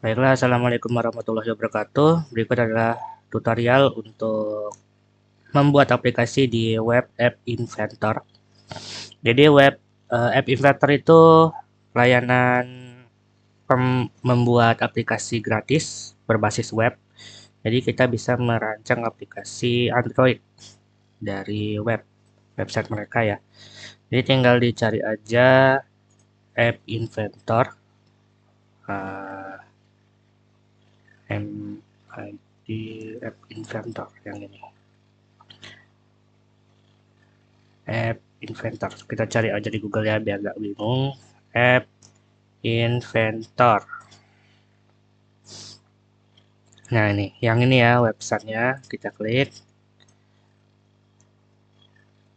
Baiklah, Assalamualaikum warahmatullahi wabarakatuh. Berikut adalah tutorial untuk membuat aplikasi di Web App Inventor. Jadi App Inventor itu layanan membuat aplikasi gratis berbasis web. Jadi kita bisa merancang aplikasi Android dari website mereka ya. Jadi tinggal dicari aja App Inventor. uh, MIT App Inventor yang ini. App Inventor. Kita cari aja di Google ya biar gak bingung. App Inventor. Nah ini, yang ini ya websitenya. Kita klik.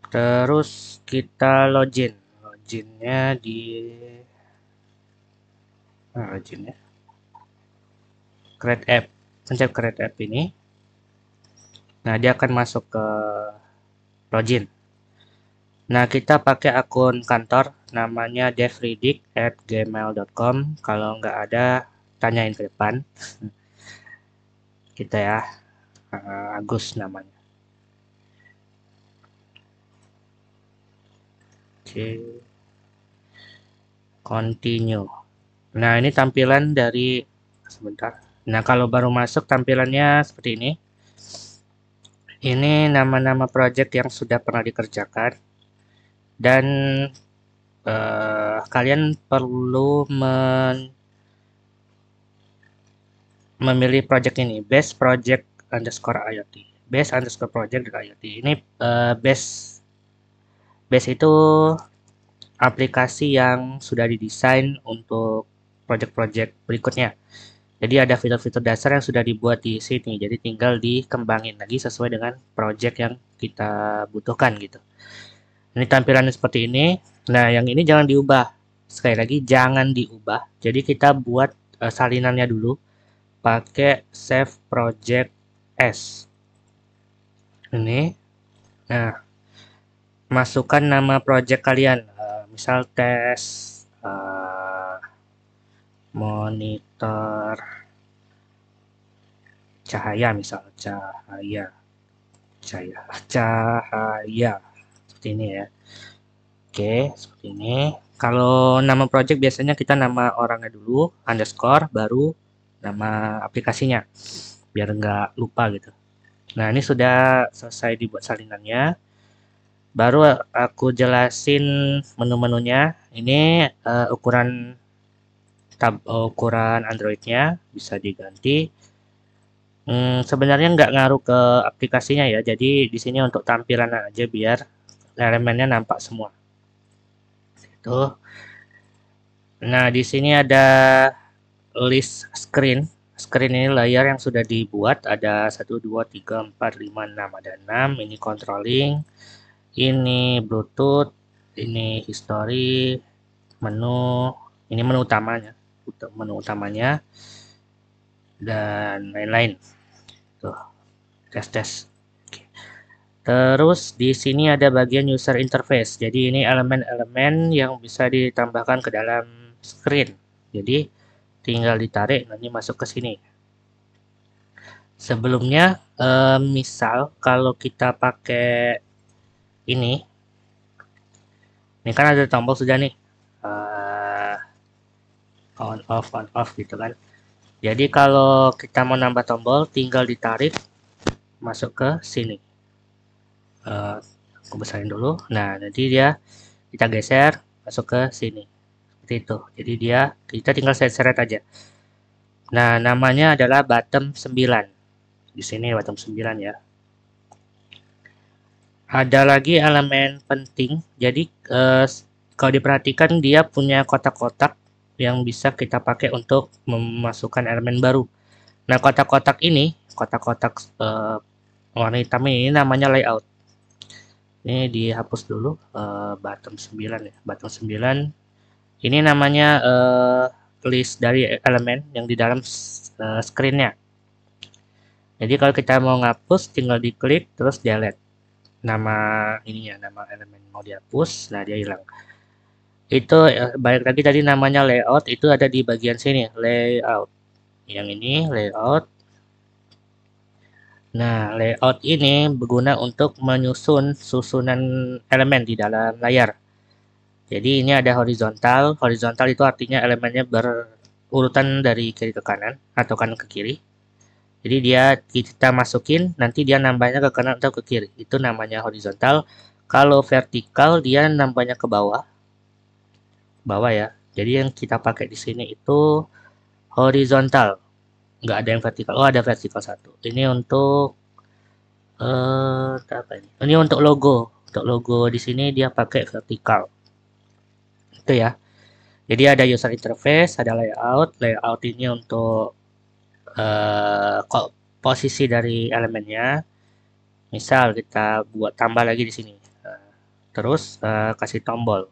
Terus kita login. Loginnya di loginnya. Create App. Pencet Create App ini. Nah dia akan masuk ke login. Nah, kita pakai akun kantor, namanya devridik@gmail.com. Kalau nggak ada, tanyain ke depan. Kita ya, Agus namanya. Oke, continue. Nah, ini tampilan dari, sebentar. Nah, kalau baru masuk tampilannya seperti ini. Ini nama-nama project yang sudah pernah dikerjakan. Dan kalian perlu memilih project ini, base project underscore IoT. Base underscore project IoT. Ini base base itu aplikasi yang sudah didesain untuk project-project berikutnya. Jadi ada fitur-fitur dasar yang sudah dibuat di sini. Jadi tinggal dikembangin lagi sesuai dengan project yang kita butuhkan gitu. Ini tampilannya seperti ini. Nah, yang ini jangan diubah. Sekali lagi jangan diubah. Jadi kita buat salinannya dulu pakai save project as. Ini. Nah, masukkan nama project kalian. Misal tes monitor cahaya, misal cahaya seperti ini ya. Oke, seperti ini. Kalau nama project biasanya kita nama orangnya dulu, underscore, baru nama aplikasinya, biar nggak lupa gitu. Nah, ini sudah selesai dibuat salinannya. Baru aku jelasin menu-menunya. Ini ukuran Android-nya bisa diganti. Sebenarnya nggak ngaruh ke aplikasinya ya. Jadi di sini untuk tampilan aja biar elemennya nampak semua. Itu. Nah, di sini ada list screen. Screen ini layar yang sudah dibuat. Ada 1, 2, 3, 4, 5, 6. Ada 6. Ini controlling. Ini Bluetooth. Ini history. Menu. Ini menu utamanya. Menu utamanya. Dan lain-lain. Tuh. Tes. Terus di sini ada bagian user interface. Jadi ini elemen-elemen yang bisa ditambahkan ke dalam screen. Jadi tinggal ditarik nanti masuk ke sini. Sebelumnya misal kalau kita pakai ini kan ada tombol sudah nih on off gitu kan. Jadi kalau kita mau nambah tombol tinggal ditarik masuk ke sini. Aku besarin dulu. Nah, nanti dia kita geser masuk ke sini. Seperti itu. Jadi kita tinggal seret-seret aja. Nah, namanya adalah bottom 9. Di sini bottom 9 ya. Ada lagi elemen penting. Jadi kalau diperhatikan dia punya kotak-kotak yang bisa kita pakai untuk memasukkan elemen baru. Nah, kotak-kotak warna hitam ini namanya layout. Ini dihapus dulu bottom 9 ya. Bottom 9 ini namanya list dari elemen yang di dalam screen-nya. Jadi kalau kita mau ngapus tinggal diklik terus delete. Nama nama elemen mau dihapus, nah dia hilang. Itu balik lagi tadi namanya layout itu ada di bagian sini, layout. yang ini layout. Nah, layout ini berguna untuk menyusun susunan elemen di dalam layar. Jadi ini ada horizontal. Horizontal itu artinya elemennya berurutan dari kiri ke kanan atau kanan ke kiri. Jadi dia kita masukin, nanti dia nambahnya ke kanan atau ke kiri. Itu namanya horizontal. Kalau vertikal dia nambahnya ke bawah. Bawah ya. Jadi yang kita pakai di sini itu horizontal. Nggak ada yang vertikal. Oh, ada vertikal satu. Ini untuk apa ini? Ini untuk logo. Untuk logo di sini dia pakai vertikal. Itu ya. Jadi ada user interface, ada layout. Layout ini untuk kok posisi dari elemennya. Misal kita buat tambah lagi di sini. Terus kasih tombol.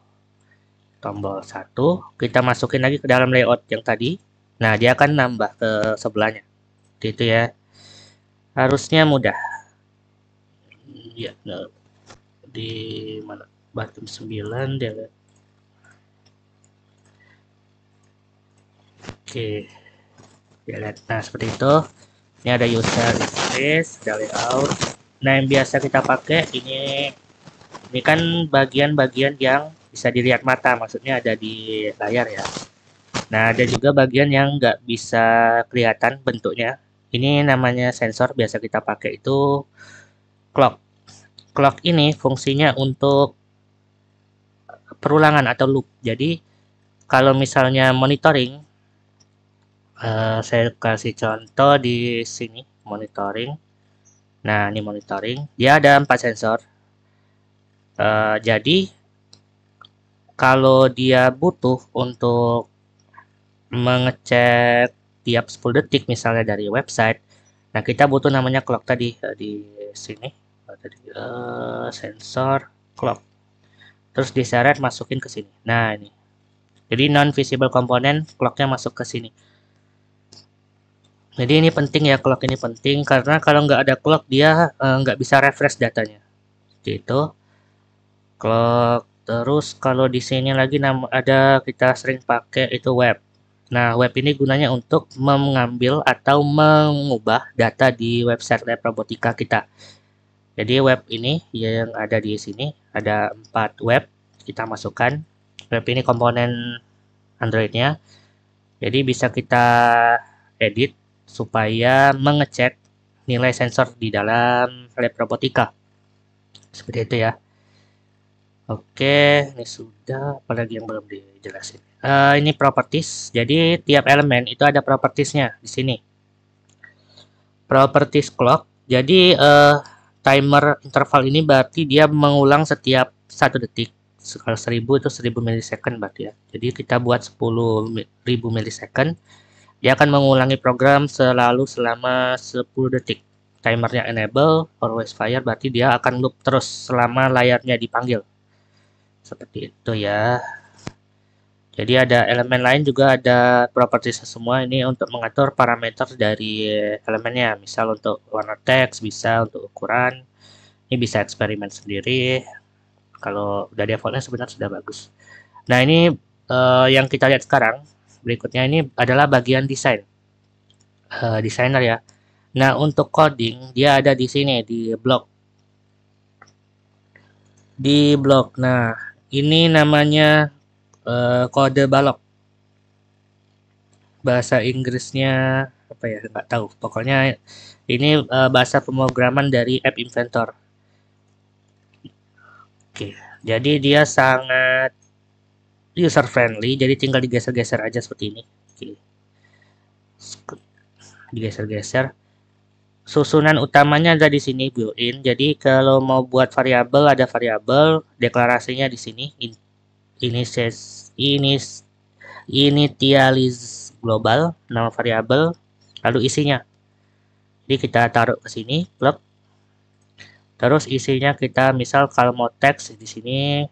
Tombol satu, kita masukin lagi ke dalam layout yang tadi. Nah, dia akan nambah ke sebelahnya. Itu ya. Harusnya mudah. Ya, nah, di mana? Bottom 9 dia. Oke. Ya, lihat. Nah, seperti itu. Ini ada user interface, ada layout. Nah, yang biasa kita pakai ini kan bagian-bagian yang bisa dilihat mata, maksudnya ada di layar ya. Nah, ada juga bagian yang nggak bisa kelihatan bentuknya. Ini namanya sensor, biasa kita pakai itu clock. Clock ini fungsinya untuk perulangan atau loop. Jadi, kalau misalnya monitoring, saya kasih contoh di sini, monitoring. Nah, ini monitoring. Dia ada 4 sensor. Jadi, kalau dia butuh untuk mengecek tiap 10 detik misalnya dari website, nah kita butuh namanya clock tadi di sini. Tadi sensor clock. Terus diseret masukin ke sini. Nah, ini. Jadi non visible component clocknya masuk ke sini. Jadi ini penting ya, clock ini penting karena kalau nggak ada clock dia nggak bisa refresh datanya. Seperti itu. Clock. Terus kalau di sini lagi ada kita sering pakai itu web. Nah, web ini gunanya untuk mengambil atau mengubah data di website Lab Robotika kita. Jadi web ini yang ada di sini ada 4 web kita masukkan. Web ini komponen Android-nya. Jadi bisa kita edit supaya mengecek nilai sensor di dalam Lab Robotika. Seperti itu ya. Oke, ini sudah. Apalagi yang belum dijelasin. Ini properties. Jadi tiap elemen itu ada propertiesnya di sini. Properties clock. Jadi timer interval ini berarti dia mengulang setiap 1 detik. Kalau 1000 itu 1000 milisecond berarti ya. Jadi kita buat 10.000 milisecond. Dia akan mengulangi program selalu selama 10 detik. Timernya enable, always fire berarti dia akan loop terus selama layarnya dipanggil. Seperti itu ya. Jadi ada elemen lain juga ada properties semua ini untuk mengatur parameter dari elemennya. Misal untuk warna teks, bisa untuk ukuran. Ini bisa eksperimen sendiri. Kalau udah defaultnya sebenarnya sudah bagus. Nah ini yang kita lihat sekarang. Berikutnya ini adalah bagian desain. Desainer ya. Nah untuk coding dia ada di sini di blok. Di blok. Nah ini namanya kode balok. Bahasa Inggrisnya apa ya, nggak tahu. Pokoknya ini bahasa pemrograman dari App Inventor. Oke, jadi dia sangat user friendly, jadi tinggal digeser-geser aja seperti ini. Oke. Digeser-geser. Susunan utamanya ada di sini built-in. Jadi kalau mau buat variabel ada variabel, deklarasinya di sini. Initialize global, nama variabel, lalu isinya. Jadi kita taruh ke sini, plug. Terus isinya kita misal kalau mau teks di sini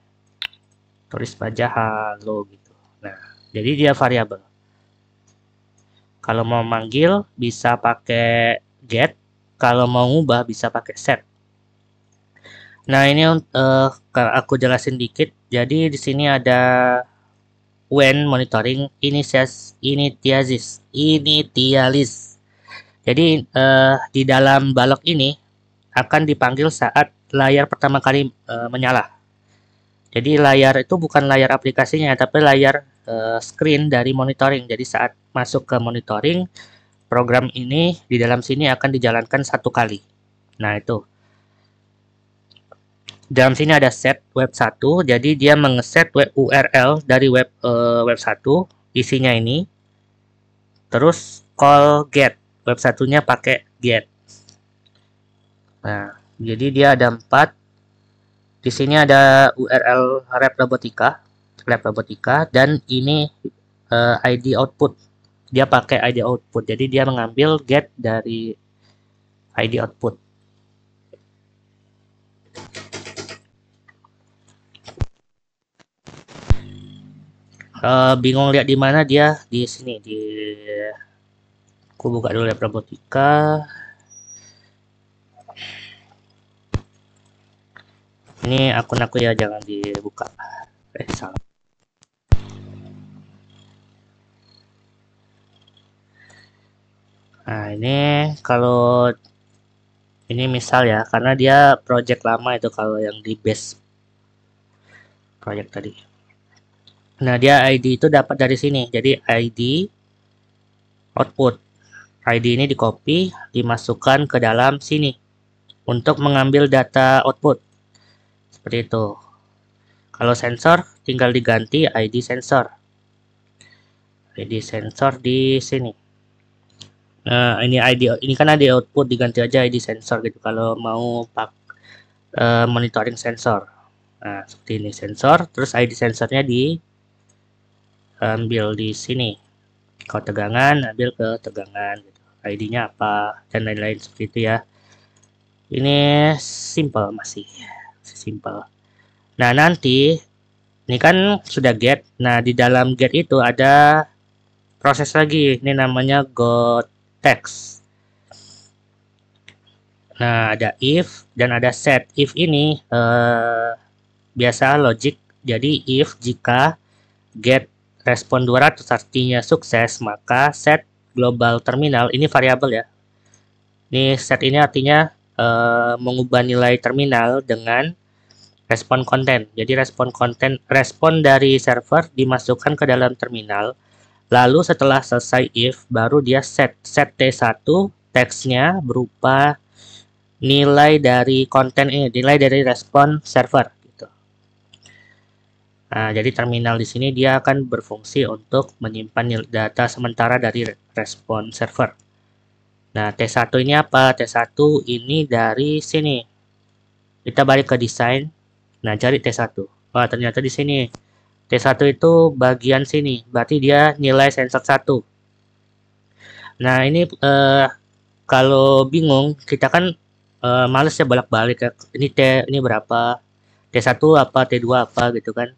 tulis aja halo gitu. Nah, jadi dia variabel. Kalau mau manggil bisa pakai get, kalau mau ngubah bisa pakai set. Nah, ini aku jelasin dikit. Jadi di sini ada when monitoring initialis. Jadi di dalam balok ini akan dipanggil saat layar pertama kali menyala. Jadi layar itu bukan layar aplikasinya, tapi layar screen dari monitoring. Jadi saat masuk ke monitoring, program ini di dalam sini akan dijalankan satu kali. Nah itu. Dalam sini ada set web 1, jadi dia mengeset web URL dari web 1, isinya ini. Terus call get, web satunya pakai get. Nah, jadi dia ada 4. Di sini ada URL lab robotika, dan ini ID output. Dia pakai ID output. Jadi dia mengambil get dari ID output. Bingung lihat di mana dia? Di sini, aku buka dulu lab robotika. Ini akun aku ya, jangan dibuka. Salah. Nah, ini kalau ini misal ya, karena dia project lama itu kalau yang di base project tadi. Nah, dia ID itu dapat dari sini. Jadi ID output. ID ini di copy, dimasukkan ke dalam sini untuk mengambil data output. Seperti itu. Kalau sensor tinggal diganti ID sensor. ID sensor di sini. Nah, ini kan ID output, diganti aja ID sensor gitu kalau mau monitoring sensor. Nah, seperti ini sensor, terus ID sensornya diambil di sini. Kalau tegangan, ambil ke tegangan gitu. ID-nya apa dan lain-lain seperti itu ya. Ini simple, masih simple. Nah, nanti ini kan sudah get. Nah, di dalam get itu ada proses lagi. Ini namanya goText. Nah, ada if dan ada set. If ini biasa logic. Jadi if jika get respon 200 artinya sukses, maka set global terminal, ini variabel ya. Ini set ini artinya mengubah nilai terminal dengan respon konten. Jadi respon dari server dimasukkan ke dalam terminal. Lalu setelah selesai if, baru dia set T1, teksnya berupa nilai dari konten ini, nilai dari respon server. Gitu. Nah, jadi terminal di sini dia akan berfungsi untuk menyimpan data sementara dari respon server. Nah, T1 ini apa? T1 ini dari sini. Kita balik ke desain. Nah, cari T1. Wah, ternyata di sini. T1 itu bagian sini. Berarti dia nilai sensor 1. Nah, ini kalau bingung, kita kan males ya bolak-balik ya. Ini berapa? T1 apa, T2 apa gitu kan.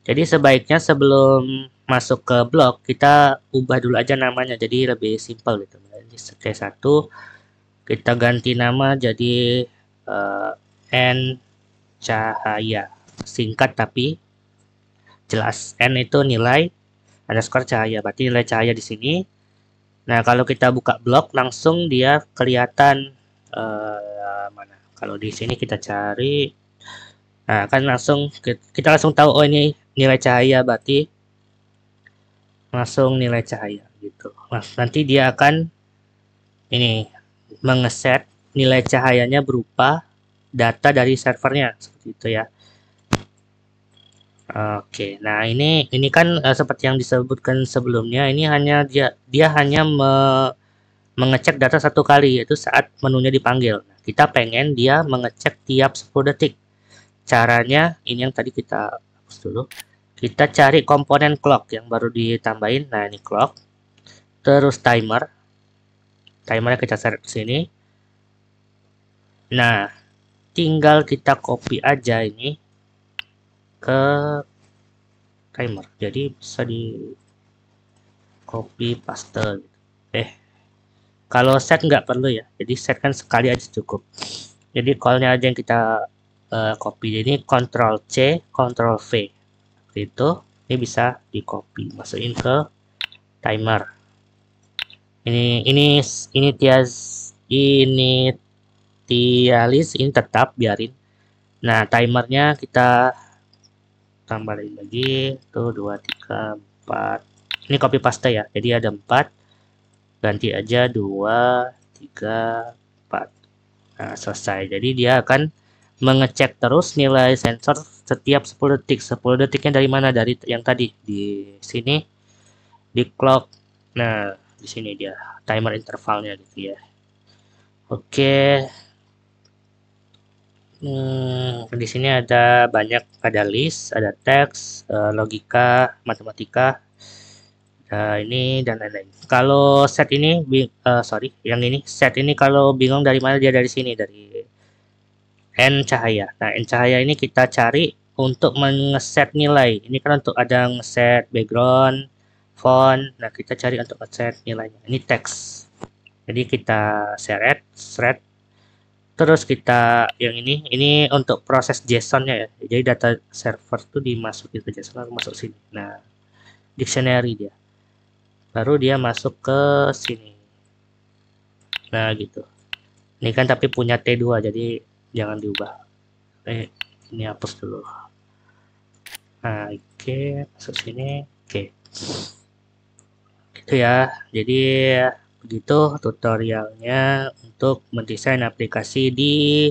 Jadi sebaiknya sebelum masuk ke blok, kita ubah dulu aja namanya. Jadi lebih simpel gitu. T1 kita ganti nama jadi N cahaya, singkat tapi jelas. N itu nilai underscore cahaya, berarti nilai cahaya di sini. Nah, kalau kita buka blok langsung dia kelihatan mana. Kalau di sini kita cari, nah kan langsung kita langsung tahu oh ini nilai cahaya, berarti langsung nilai cahaya gitu. Nah, nanti dia akan ini mengeset nilai cahayanya berupa data dari servernya seperti itu ya. Oke, nah ini kan seperti yang disebutkan sebelumnya, ini hanya dia hanya mengecek data satu kali, yaitu saat menunya dipanggil. Nah, kita pengen dia mengecek tiap 10 detik. Caranya ini yang tadi kita hapus dulu. Kita cari komponen clock yang baru ditambahin. Nah, ini clock. Terus timer. Timernya kita seret ke sini. Nah, tinggal kita copy aja ini ke timer. Jadi bisa di copy paste gitu. Kalau set nggak perlu ya. Jadi set kan sekali aja cukup. Jadi call-nya aja yang kita copy. Jadi Ctrl C, Ctrl V. Seperti itu. Ini bisa di copy, masukin ke timer. Ini tialis ini tetap biarin. Nah, timernya kita tambahin lagi tuh 2 3 4. Ini copy paste ya. Jadi ada 4. Ganti aja 2 3 4. Nah, selesai. Jadi dia akan mengecek terus nilai sensor setiap 10 detik. 10 detiknya dari mana? Dari yang tadi di sini di clock. Nah, di sini dia timer intervalnya gitu ya. Oke. Di sini ada banyak, ada list, ada teks, logika, matematika, ini dan lain-lain. Kalau set ini, yang ini set ini kalau bingung dari mana, dia dari sini, dari n cahaya. Nah, n cahaya ini kita cari untuk mengeset nilai. Ini kan untuk ada ngeset background, font. Nah, kita cari untuk ngeset nilainya. Ini teks. Jadi kita seret, terus kita yang ini untuk proses JSON-nya ya. Jadi data server tuh dimasukin ke JSON lalu masuk sini. Nah, dictionary dia. Baru dia masuk ke sini. Nah, gitu. Ini kan tapi punya T2 jadi jangan diubah. Ini hapus dulu. Nah, oke, masuk sini. Oke. Gitu ya. Jadi begitu tutorialnya untuk mendesain aplikasi di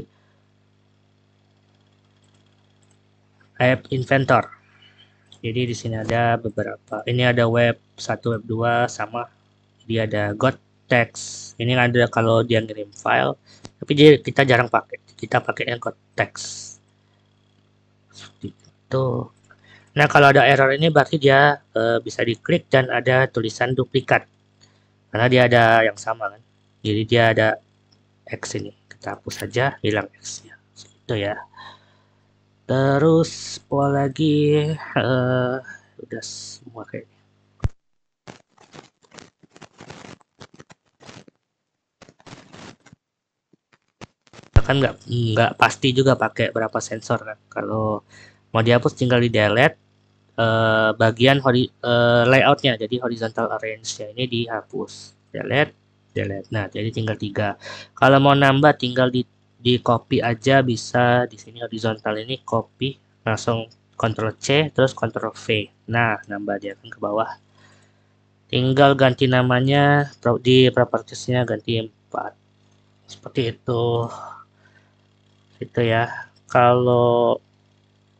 App Inventor. Jadi di sini ada beberapa. Ini ada web 1, web 2 sama. Dia ada GotText. Ini ada kalau dia ngirim file, tapi kita jarang pakai. Kita pakainya GotText. Seperti itu. Nah, kalau ada error ini berarti dia bisa diklik dan ada tulisan duplikat. Karena dia ada yang sama kan. Jadi dia ada X ini. Kita hapus saja, hilang X-nya. Itu ya. Terus apa lagi? Udah semua kayaknya. Kan nggak pasti juga pakai berapa sensor kan. Kalau mau dihapus tinggal di delete bagian layoutnya, jadi horizontal arrange-nya ini dihapus. Delete. Nah, jadi tinggal 3. Kalau mau nambah tinggal di copy aja bisa. Di sini horizontal ini copy, langsung Ctrl C terus Ctrl V. Nah, nambah dia kan ke bawah. Tinggal ganti namanya di propertiesnya ganti 4. Seperti itu. Itu ya. Kalau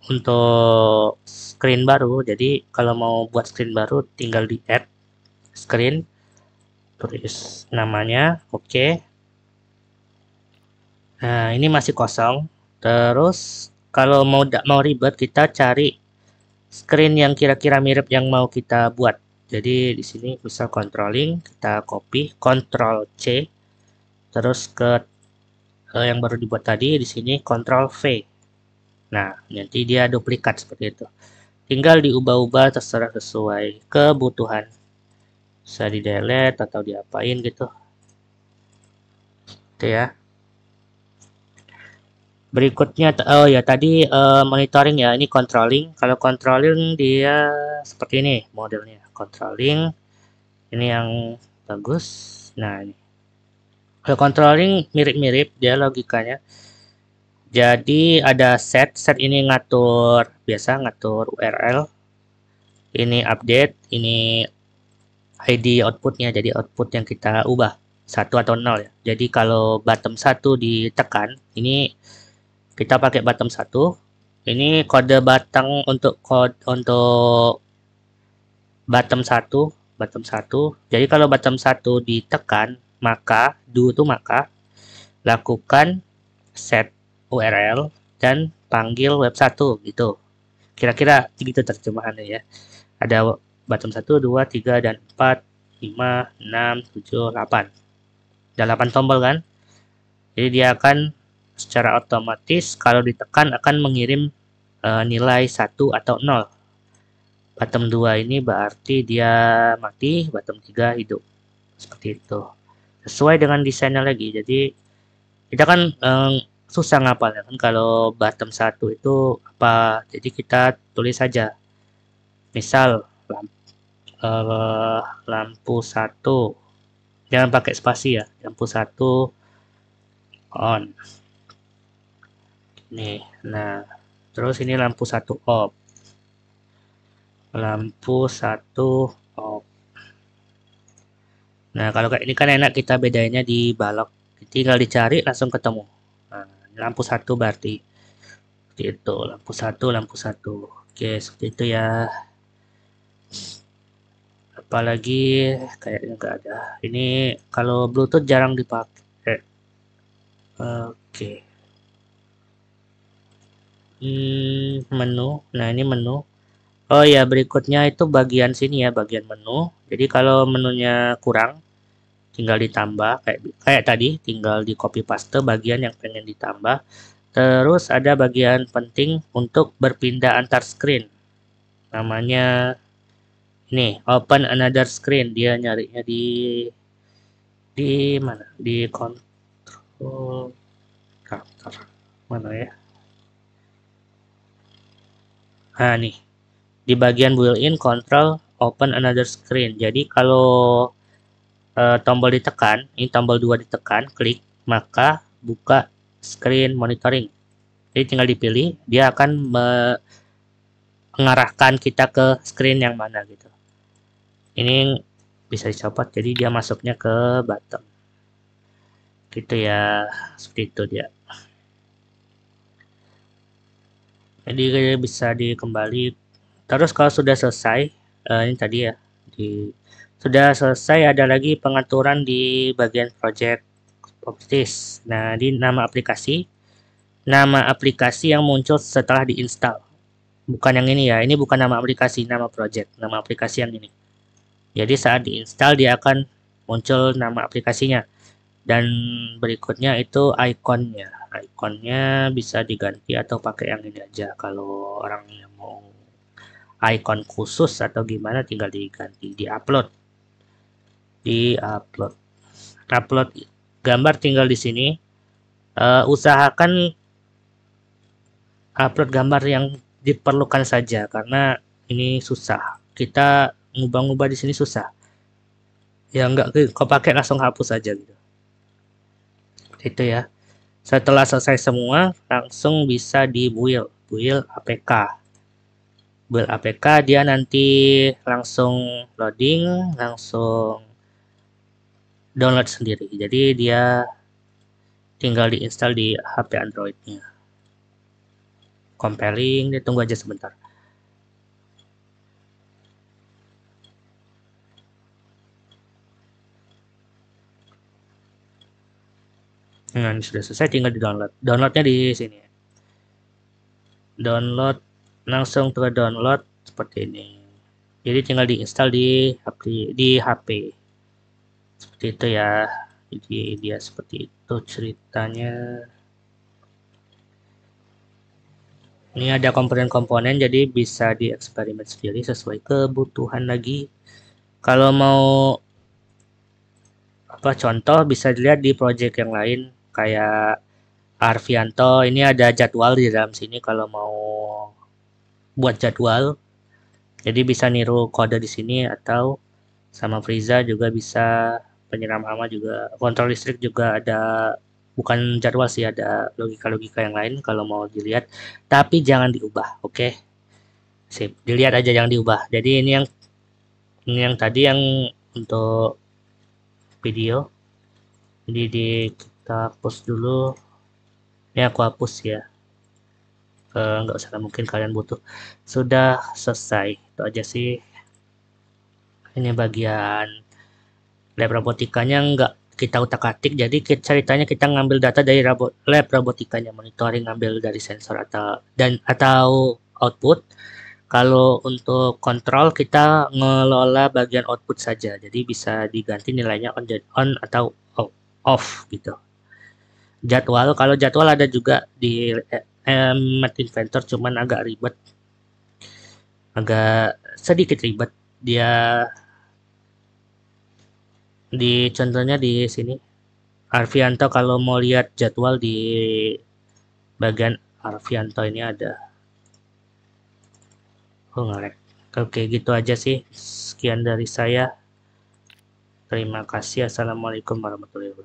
untuk screen baru, jadi kalau mau buat screen baru tinggal di add screen, tulis namanya, oke. Nah, ini masih kosong. Terus kalau mau ribet, kita cari screen yang kira-kira mirip yang mau kita buat. Jadi di sini misal controlling, kita copy, Ctrl C, terus ke yang baru dibuat tadi di sini Ctrl V. Nah, nanti dia duplikat seperti itu. Tinggal diubah-ubah terserah sesuai kebutuhan. Bisa di delete atau diapain gitu. Itu ya. Berikutnya, oh ya tadi monitoring ya, ini controlling. Kalau controlling dia seperti ini modelnya. Controlling, ini yang bagus. Nah, ini. Kalau controlling mirip-mirip dia logikanya. Jadi ada set ini biasa ngatur URL. Ini update, ini ID outputnya, jadi output yang kita ubah 1 atau 0 ya. Jadi kalau bottom 1 ditekan, ini kita pakai bottom 1. Ini kode batang untuk bottom 1. Jadi kalau bottom 1 ditekan, maka lakukan set URL dan panggil web 1 gitu. Kira-kira gitu terjemahannya ya. Ada bottom 1, 2, 3 dan 4, 5, 6, 7, 8. Ada 8 tombol kan? Jadi dia akan secara otomatis kalau ditekan akan mengirim nilai 1 atau 0. Bottom 2 ini berarti dia mati, bottom 3 hidup. Seperti itu. Sesuai dengan desainnya lagi. Jadi kita kan susah ngapalnya kan kalau bottom 1 itu apa. Jadi kita tulis saja Misal lampu 1, jangan pakai spasi ya, lampu 1 on nih. Nah, terus ini lampu 1 off, lampu 1 off. Nah, kalau kayak ini kan enak, kita bedainnya di balok, tinggal dicari langsung ketemu. Nah, lampu 1 berarti seperti itu, lampu 1 lampu 1. Oke, seperti itu ya. Apalagi kayaknya nggak ada. Ini kalau Bluetooth jarang dipakai. Oke. Menu. Nah, ini menu. Oh ya, berikutnya itu bagian sini ya, bagian menu. Jadi kalau menunya kurang, tinggal ditambah kayak tadi, tinggal di copy paste bagian yang pengen ditambah. Terus ada bagian penting untuk berpindah antar screen. Namanya ini open another screen. Dia nyarinya di mana? Di control counter. Mana ya? Nah, nih. Di bagian built-in control open another screen. Jadi kalau tombol ditekan, ini tombol 2 ditekan, klik, maka buka screen monitoring. Jadi tinggal dipilih, dia akan mengarahkan kita ke screen yang mana gitu. Ini bisa dicopot, jadi dia masuknya ke bottom. Gitu ya, seperti itu dia. Jadi bisa dikembali. Terus kalau sudah selesai, ini tadi ya, sudah selesai ada lagi pengaturan di bagian project properties. Nah, di nama aplikasi yang muncul setelah diinstal. Bukan yang ini ya, ini bukan nama aplikasi, nama project, nama aplikasi yang ini. Jadi saat diinstal dia akan muncul nama aplikasinya. Dan berikutnya itu ikonnya. Ikonnya bisa diganti atau pakai yang ini aja. Kalau orang yang mau icon khusus atau gimana tinggal diganti, di-upload. Di-upload. Upload gambar tinggal di sini. Usahakan upload gambar yang diperlukan saja karena ini susah. Kita ngubah-ngubah di sini susah. Ya enggak kau pakai langsung hapus saja gitu. Itu ya. Setelah selesai semua, langsung bisa di build APK. Build APK dia nanti langsung loading, langsung download sendiri. Jadi dia tinggal diinstal di HP Android-nya. Compiling, dia tunggu aja sebentar. Nah, ini sudah selesai, tinggal di download. Downloadnya di sini. Download, langsung ke download seperti ini. Jadi tinggal diinstal di HP. Seperti itu ya. Jadi dia seperti itu ceritanya. Ini ada komponen-komponen, jadi bisa dieksperimen sendiri sesuai kebutuhan lagi. Kalau mau apa contoh bisa dilihat di project yang lain kayak Arvianto. Ini ada jadwal di dalam sini kalau mau buat jadwal. Jadi bisa niru kode di sini atau sama Friza juga bisa, penyiram hama juga, kontrol listrik juga ada, bukan jadwal sih, ada logika-logika yang lain kalau mau dilihat, tapi jangan diubah, oke? Sip, dilihat aja jangan diubah. Jadi ini yang tadi yang untuk video. Jadi kita hapus dulu. Ini aku hapus ya. Nggak usah, mungkin kalian butuh. Sudah selesai. Itu aja sih. Ini bagian lab robotikanya nggak kita utak-atik, jadi ceritanya kita ngambil data dari lab robotikanya, monitoring ngambil dari sensor atau output. Kalau untuk kontrol kita ngelola bagian output saja, jadi bisa diganti nilainya on atau off gitu. Jadwal, kalau jadwal ada juga di Map Inventor, cuman agak ribet, agak sedikit ribet. Dia contohnya di sini Arvianto, kalau mau lihat jadwal di bagian Arvianto ini ada. Oh, ngelek. Oke, gitu aja sih. Sekian dari saya. Terima kasih. Assalamualaikum warahmatullahi wabarakatuh.